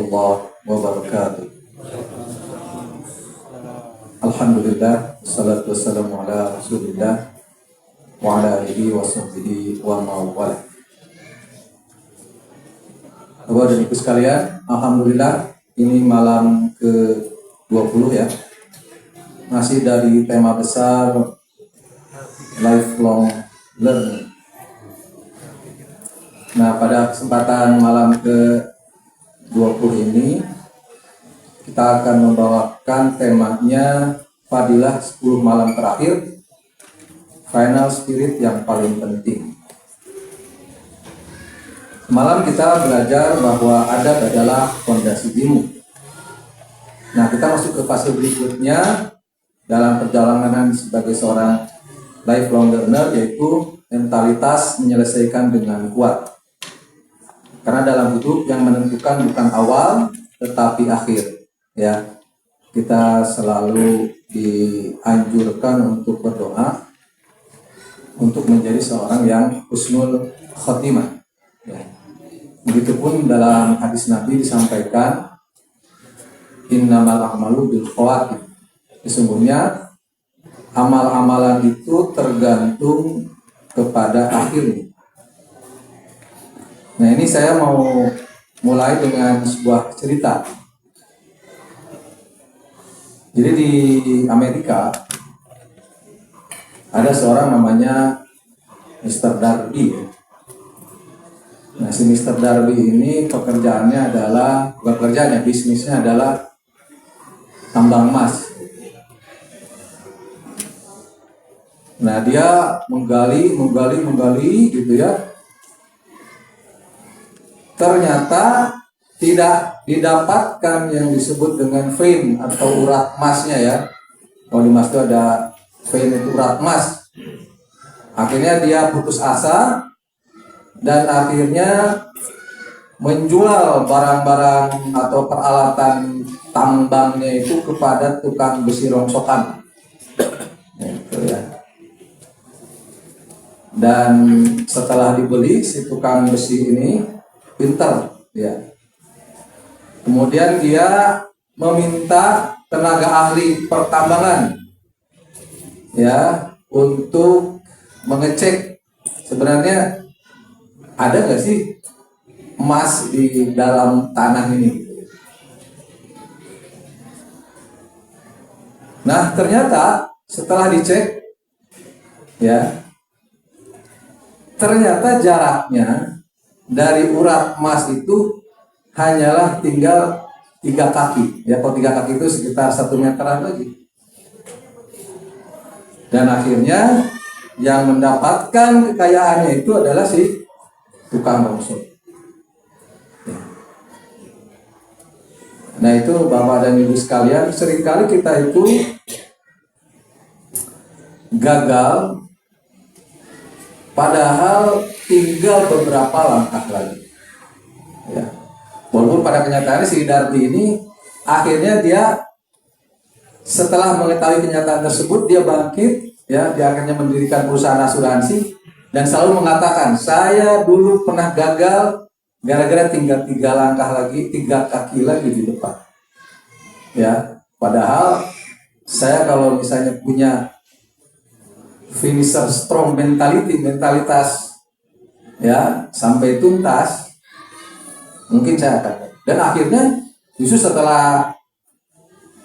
warahmatullahi wabarakatuh. Alhamdulillah, salatu wassalamu ala rasulillah wa ala alihi wa sahbihi wa mawala. Bapak dan Ibu sekalian, alhamdulillah ini malam ke-20 ya. Masih dari tema besar lifelong learning. Nah, pada kesempatan malam ke-20 ini kita akan membawakan temanya Fadilah 10 malam terakhir, final spirit yang paling penting. Semalam kita belajar bahwa adab adalah fondasi ilmu. Nah, kita masuk ke fase berikutnya dalam perjalanan sebagai seorang lifelong learner, yaitu mentalitas menyelesaikan dengan kuat. Karena dalam hidup yang menentukan bukan awal tetapi akhir. Ya, kita selalu dianjurkan untuk berdoa untuk menjadi seorang yang husnul khotimah. Ya. Begitupun dalam hadis Nabi disampaikan, innamal a'malu bil khawatim. Sesungguhnya amal-amalan itu tergantung kepada akhirnya. Nah, ini saya mau mulai dengan sebuah cerita. Jadi di Amerika ada seorang namanya Mr. Darby. Nah, si Mr. Darby ini pekerjaannya adalah, bukan pekerjaannya, bisnisnya adalah tambang emas. Nah, dia menggali gitu ya. Ternyata tidak didapatkan yang disebut dengan vein atau urat emasnya ya. Kalau di emas itu ada vein, itu urat emas. Akhirnya dia putus asa dan akhirnya menjual barang-barang atau peralatan tambangnya itu kepada tukang besi rongsokan. Gitu ya. Dan setelah dibeli, si tukang besi ini pintar ya. Kemudian dia meminta tenaga ahli pertambangan ya untuk mengecek sebenarnya ada nggak sih emas di dalam tanah ini. Nah, ternyata setelah dicek ya, ternyata jaraknya dari urat emas itu hanyalah tinggal 3 kaki. Ya, kalau 3 kaki itu sekitar 1 meteran lagi. Dan akhirnya yang mendapatkan kekayaannya itu adalah si tukang rongsok. Nah, itu Bapak dan Ibu sekalian, seringkali kita itu gagal padahal tinggal beberapa langkah lagi. Ya. Walaupun pada kenyataannya si Darby ini akhirnya dia setelah mengetahui kenyataan tersebut dia bangkit ya, dia akhirnya mendirikan perusahaan asuransi dan selalu mengatakan, saya dulu pernah gagal gara-gara tinggal 3 langkah lagi, 3 kaki lagi di depan. Ya, padahal saya kalau misalnya punya finisher strong mentality, mentalitas ya sampai tuntas, mungkin saya akan. Dan akhirnya justru setelah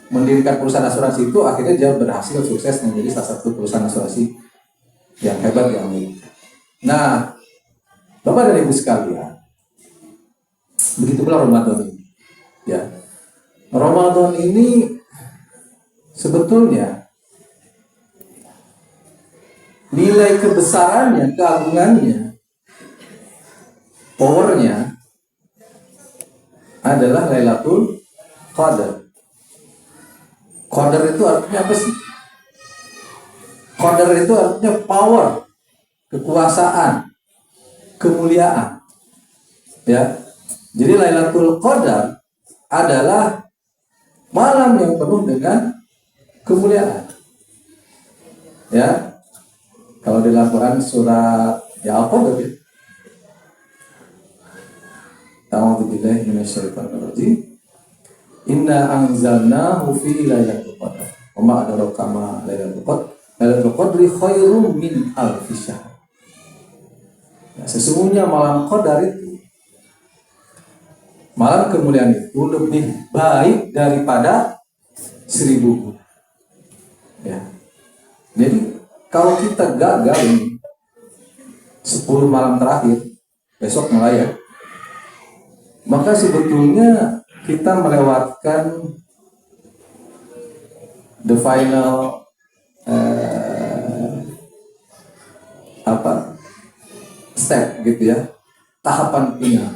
mendirikan perusahaan asuransi itu, akhirnya dia berhasil sukses menjadi salah satu perusahaan asuransi yang hebat yang Amerika. Nah, Bapak dan Ibu sekalian, begitu pula Ramadan ini. Ya, Ramadan ini sebetulnya nilai kebesarannya, keagungannya, powernya adalah Lailatul Qadar. Qadar itu artinya apa sih? Qadar itu artinya power, kekuasaan, kemuliaan. Ya. Jadi Lailatul Qadar adalah malam yang penuh dengan kemuliaan. Ya. Kalau di Al-Quran surah ya apa berarti? A'udzubillahi minasyaitonir rajim. Inna anzalnahu fi lailatul qadar. Wa ma adraka ma lailatul qadar. Lailatul qadri khairum min alfi syahr. Nah, sesungguhnya malam qadar itu, malam kemuliaan itu lebih baik daripada 1000 bulan. Ya. Jadi kalau kita gagal ini 10 malam terakhir, besok mulai ya, maka sebetulnya kita melewatkan the final step gitu ya, tahapan final.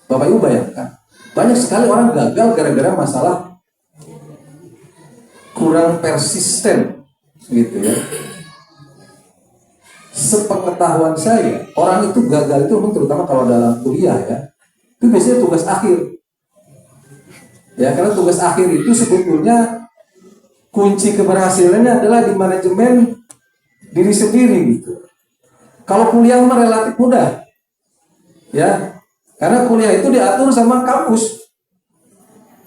Bapak Ibu bayangkan, banyak sekali orang gagal gara-gara masalah kurang persisten gitu ya. Sepengetahuan saya, orang itu gagal itu terutama kalau dalam kuliah ya, itu biasanya tugas akhir. Ya, karena tugas akhir itu sebetulnya kunci keberhasilannya adalah di manajemen diri sendiri gitu. Kalau kuliah mah relatif mudah. Ya. Karena kuliah itu diatur sama kampus.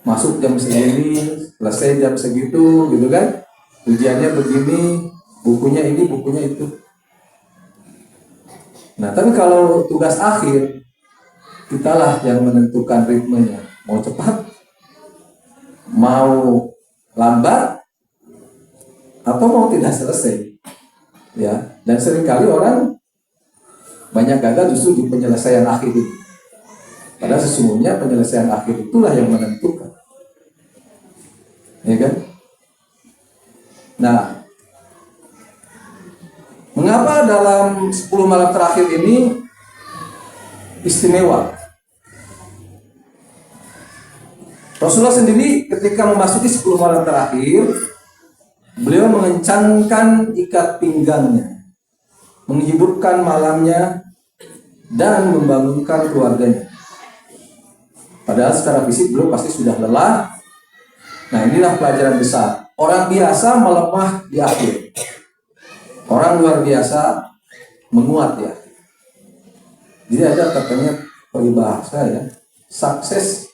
Masuk jam segini, selesai jam segitu gitu kan. Ujiannya begini, bukunya ini, bukunya itu. Nah, tapi kalau tugas akhir, kitalah yang menentukan ritmenya. Mau cepat, mau lambat, atau mau tidak selesai. Ya, dan seringkali orang banyak gagal justru di penyelesaian akhir itu. Padahal sesungguhnya penyelesaian akhir itulah yang menentukan. Ya kan? Nah, mengapa dalam 10 malam terakhir ini istimewa? Rasulullah sendiri ketika memasuki 10 malam terakhir, beliau mengencangkan ikat pinggangnya, menghiburkan malamnya, dan membangunkan keluarganya. Padahal secara fisik beliau pasti sudah lelah. Nah, inilah pelajaran besar. Orang biasa melemah di akhir. Orang luar biasa menguat ya. Jadi ada katanya peribahasa ya, success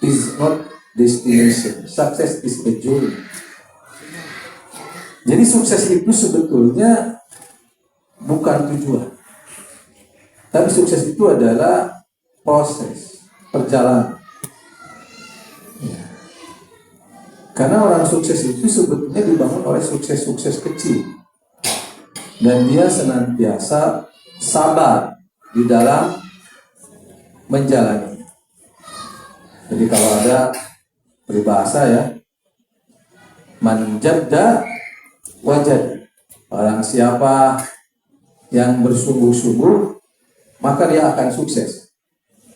is not destination, success is a journey. Jadi sukses itu sebetulnya bukan tujuan, tapi sukses itu adalah proses perjalanan. Ya. Karena orang sukses itu sebetulnya dibangun oleh sukses-sukses kecil, dan dia senantiasa sabar di dalam menjalani. Jadi kalau ada peribahasa ya, man jadda wajad, orang siapa yang bersungguh-sungguh maka dia akan sukses,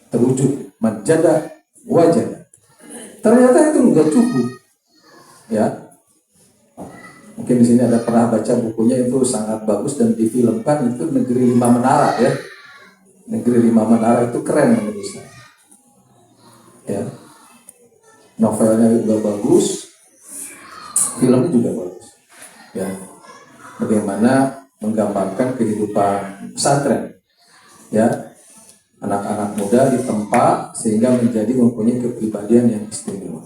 terwujud. Man jadda wajad. Ternyata itu enggak cukup ya. Mungkin di sini ada pernah baca bukunya, itu sangat bagus dan difilmkan, itu Negeri 5 Menara ya. Negeri 5 Menara itu keren menurut saya. Ya. Novelnya juga bagus, filmnya juga bagus. Ya. Bagaimana menggambarkan kehidupan pesantren. Ya. Anak-anak muda ditempa sehingga mempunyai kepribadian yang istimewa.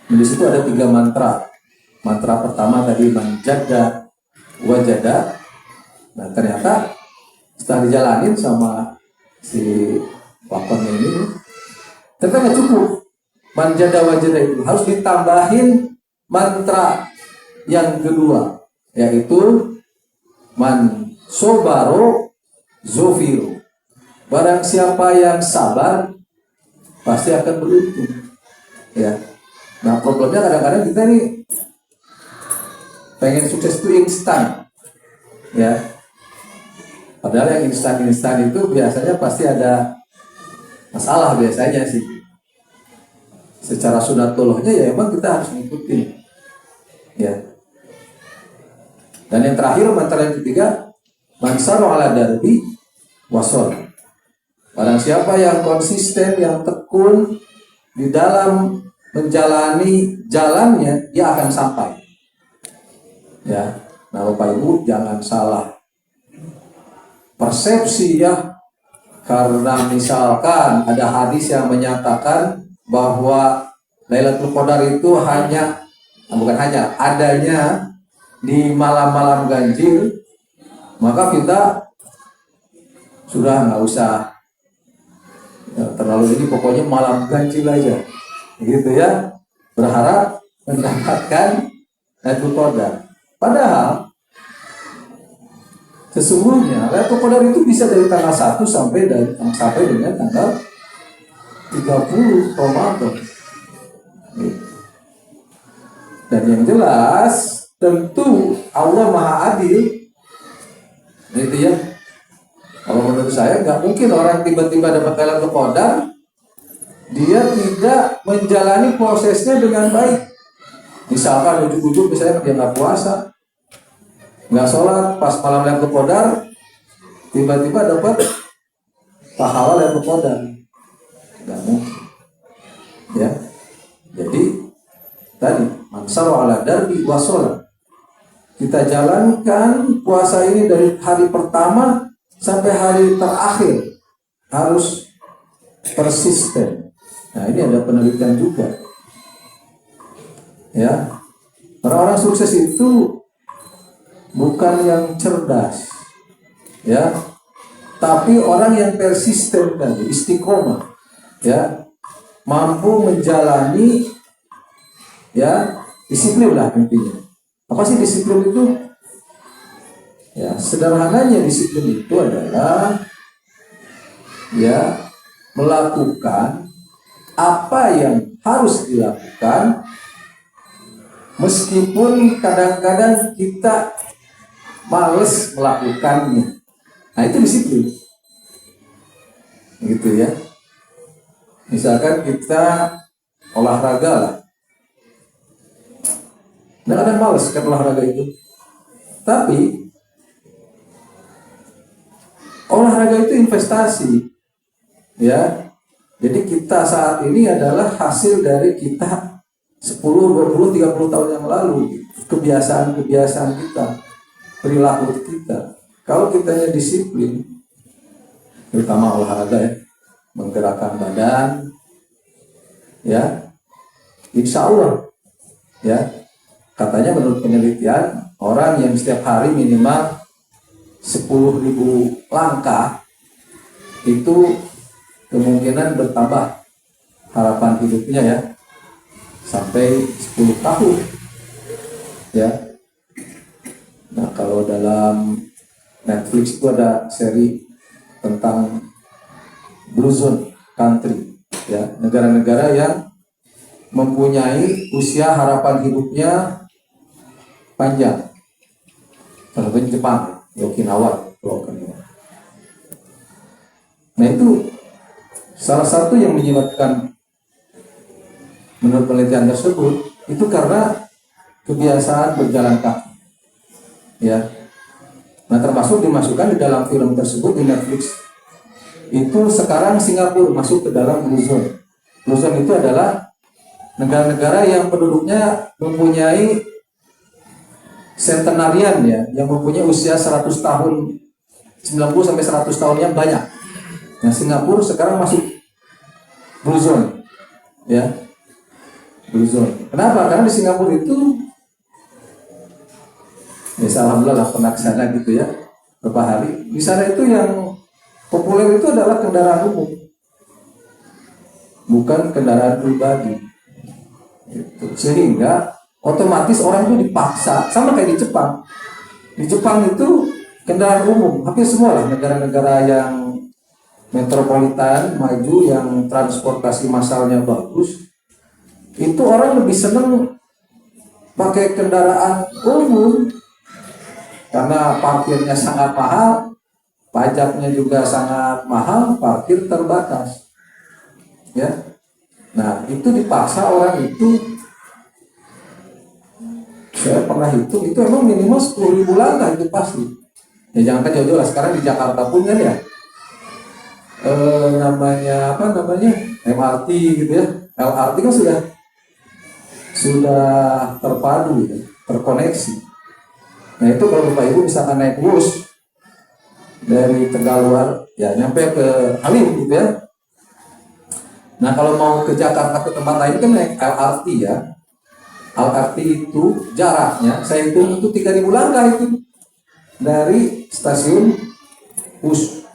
Di situ ada 3 mantra. Mantra pertama tadi manjada wajada. Nah, ternyata setelah dijalanin sama si lakonnya ini, ternyata nggak cukup. Manjada wajada itu harus ditambahin mantra yang kedua, yaitu man sobaro zofiro. Barang siapa yang sabar pasti akan beruntung. Ya. Nah, problemnya kadang-kadang kita nih pengen sukses itu instan. Ya. Padahal yang instan-instan itu biasanya pasti ada masalah biasanya sih. Secara sunatullahnya ya emang kita harus ngikutin. Ya. Dan yang terakhir, mantra yang ketiga, mansaru ala darbi wasol. Barang siapa yang konsisten, yang tekun di dalam menjalani jalannya, dia akan sampai. Ya, nah Bapak Ibu jangan salah persepsi ya, karena misalkan ada hadis yang menyatakan bahwa Lailatul Qadar itu bukan hanya adanya di malam-malam ganjil, maka kita sudah nggak usah terlalu ini, pokoknya malam ganjil aja, gitu ya, berharap mendapatkan Lailatul Qadar. Padahal sesungguhnya Lailatul Qadar itu bisa dari tanggal 1 sampai dengan tanggal 30 Ramadan. Dan yang jelas tentu Allah Maha Adil, gitu ya. Kalau menurut saya nggak mungkin orang tiba-tiba dapat Lailatul Qadar dia tidak menjalani prosesnya dengan baik. Misalkan ujuk-ujuk misalnya dia nggak puasa, nggak sholat, pas malam Lailatul Qadar tiba-tiba dapat pahala Lailatul Qadar, nggak mungkin. Ya, jadi tadi mansaro ala darbi wasolat, kita jalankan puasa ini dari hari pertama sampai hari terakhir, harus persisten. Nah, ini ada penelitian juga. Ya, orang-orang sukses itu bukan yang cerdas, ya, tapi orang yang persisten tadi, istiqomah, ya, mampu menjalani, ya, disiplin lah intinya. Apa sih disiplin itu? Ya, sederhananya disiplin itu adalah ya melakukan apa yang harus dilakukan meskipun kadang-kadang kita males melakukannya. Nah, itu disiplin. Gitu ya. Misalkan kita olahraga lah. Kadang-kadang males kan olahraga itu. Tapi olahraga itu investasi. Ya. Jadi kita saat ini adalah hasil dari kita 10, 20, 30 tahun yang lalu, kebiasaan-kebiasaan kita, perilaku kita. Kalau kitanya disiplin, terutama olahraga ya, menggerakkan badan, ya, insya Allah, ya, katanya menurut penelitian, orang yang setiap hari minimal 10.000 langkah, itu kemungkinan bertambah harapan hidupnya ya, sampai 10 tahun ya. Nah, kalau dalam Netflix itu ada seri tentang Blue Zone Country ya, negara-negara yang mempunyai usia harapan hidupnya panjang. Contohnya Jepang, Okinawa. Nah, itu salah satu yang menyebabkan menurut penelitian tersebut itu karena kebiasaan berjalan kaki, ya. Nah, termasuk dimasukkan di dalam film tersebut di Netflix. Itu sekarang Singapura masuk ke dalam Blue Zone. Blue Zone itu adalah negara-negara yang penduduknya mempunyai centenarian ya, yang mempunyai usia 100 tahun, 90 sampai 100 tahun yang banyak. Nah, Singapura sekarang masuk Blue Zone, ya. Blue Zone. Kenapa? Karena di Singapura itu, ya alhamdulillah pernah ke sana gitu ya, beberapa hari. Di sana itu yang populer itu adalah kendaraan umum, bukan kendaraan pribadi. Gitu. Sehingga otomatis orang itu dipaksa, sama kayak di Jepang. Di Jepang itu kendaraan umum, hampir semua lah negara-negara yang metropolitan maju, yang transportasi massalnya bagus, itu orang lebih seneng pakai kendaraan umum karena parkirnya sangat mahal, pajaknya juga sangat mahal, parkir terbatas, ya. Nah, itu dipaksa orang itu, saya pernah hitung, itu emang minimal 10.000 langkah itu pasti. Ya jangan kan jauh-jauh lah, sekarang di Jakarta pun kan ya, namanya apa namanya MRT gitu ya, LRT kan sudah terpadu ya, terkoneksi. Nah, itu kalau Bapak Ibu misalkan naik bus dari Tegaluar ya nyampe ke Halim gitu ya. Nah kalau mau ke Jakarta ke tempat lain kan naik LRT ya. LRT itu jaraknya saya hitung itu 3.000 langkah itu dari stasiun Us.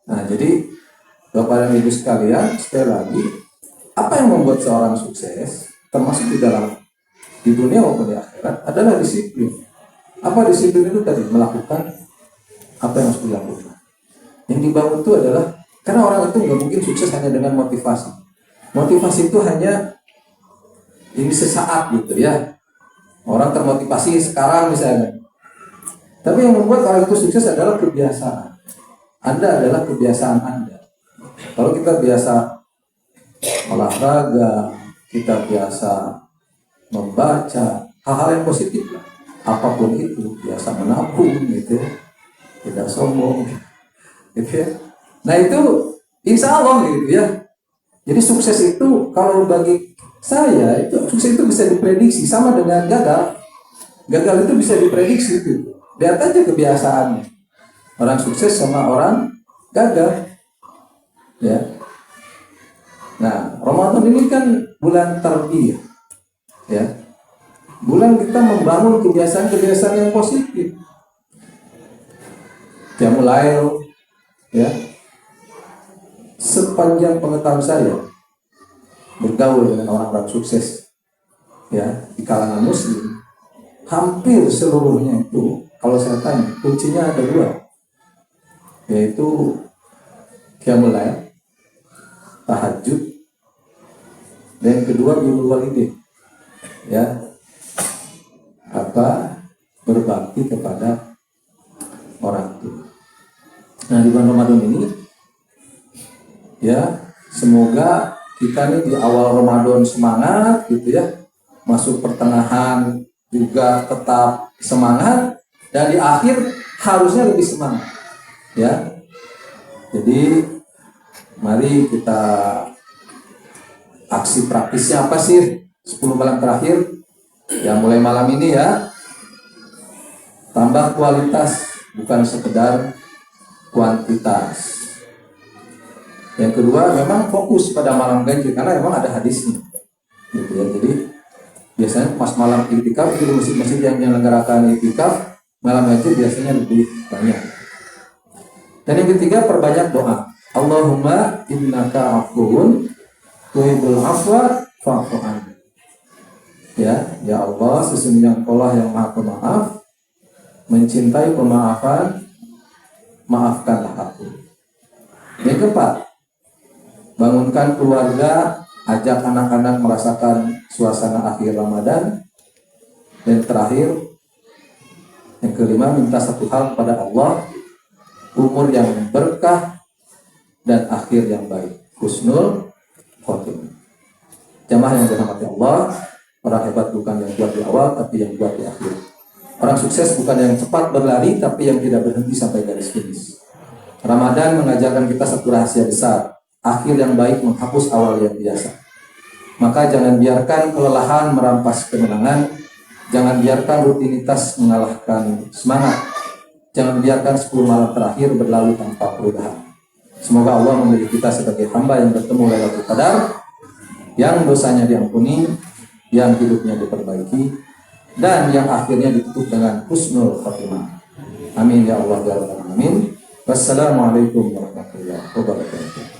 Nah jadi Bapak dan Ibu sekalian, sekali lagi, apa yang membuat seorang sukses, termasuk di dunia maupun di akhirat, adalah disiplin. Apa disiplin itu tadi? Melakukan apa yang harus dilakukan. Yang dibangun itu adalah, karena orang itu nggak mungkin sukses hanya dengan motivasi. Motivasi itu hanya ini sesaat gitu ya. Orang termotivasi sekarang misalnya. Tapi yang membuat orang itu sukses adalah kebiasaan. Anda adalah kebiasaan Anda. Kalau kita biasa olahraga, kita biasa membaca hal-hal yang positif lah. Apapun itu, biasa menabung gitu, tidak sombong gitu ya. Nah itu insya Allah gitu ya. Jadi sukses itu kalau bagi saya itu sukses itu bisa diprediksi, sama dengan gagal. Gagal itu bisa diprediksi itu. Lihat aja kebiasaannya. Orang sukses sama orang gagal. Ya. Nah, Ramadan ini kan bulan tarbiyah. Ya. Bulan kita membangun kebiasaan-kebiasaan yang positif. Mulai ya. Sepanjang pengetahuan saya bergaul dengan orang-orang sukses ya di kalangan muslim, hampir seluruhnya itu kalau saya tanya kuncinya ada dua, yaitu qiyamul lail, tahajud, dan yang kedua birrul walidain ya, berbakti kepada orang tua. Nah di bulan Ramadan ini ya semoga kita nih di awal Ramadan semangat gitu ya, masuk pertengahan juga tetap semangat, dan di akhir harusnya lebih semangat ya. Jadi mari kita aksi praktisnya apa sih 10 malam terakhir ya, mulai malam ini ya, tambah kualitas bukan sekedar kuantitas. Yang kedua memang fokus pada malam ganjil karena memang ada hadisnya gitu ya. Jadi biasanya pas malam iktikaf itu masjid-masjid yang menyelenggarakan iktikaf malam ganjil biasanya lebih banyak. Dan yang ketiga perbanyak doa. Allahumma innaka afuwun tuhibbul afwa fa'fu anni. Ya Allah, sesungguhnya Engkaulah yang Maha Pemaaf, mencintai pemaafan, maafkanlah aku. Yang keempat, bangunkan keluarga, ajak anak-anak merasakan suasana akhir Ramadan. Dan terakhir, yang kelima, minta satu hal kepada Allah, umur yang berkah dan akhir yang baik, husnul khotimah. Jamaah yang dirahmati Allah, orang hebat bukan yang kuat di awal, tapi yang kuat di akhir. Orang sukses bukan yang cepat berlari, tapi yang tidak berhenti sampai garis finish. Ramadan mengajarkan kita satu rahasia besar, akhir yang baik menghapus awal yang biasa. Maka jangan biarkan kelelahan merampas kemenangan, jangan biarkan rutinitas mengalahkan semangat, jangan biarkan 10 malam terakhir berlalu tanpa perubahan. Semoga Allah memilih kita sebagai hamba yang bertemu Lailatul Qadar, yang dosanya diampuni, yang hidupnya diperbaiki, dan yang akhirnya ditutup dengan husnul khotimah. Amin ya Allah ya Rabbal alamin. Wassalamualaikum warahmatullahi wabarakatuh.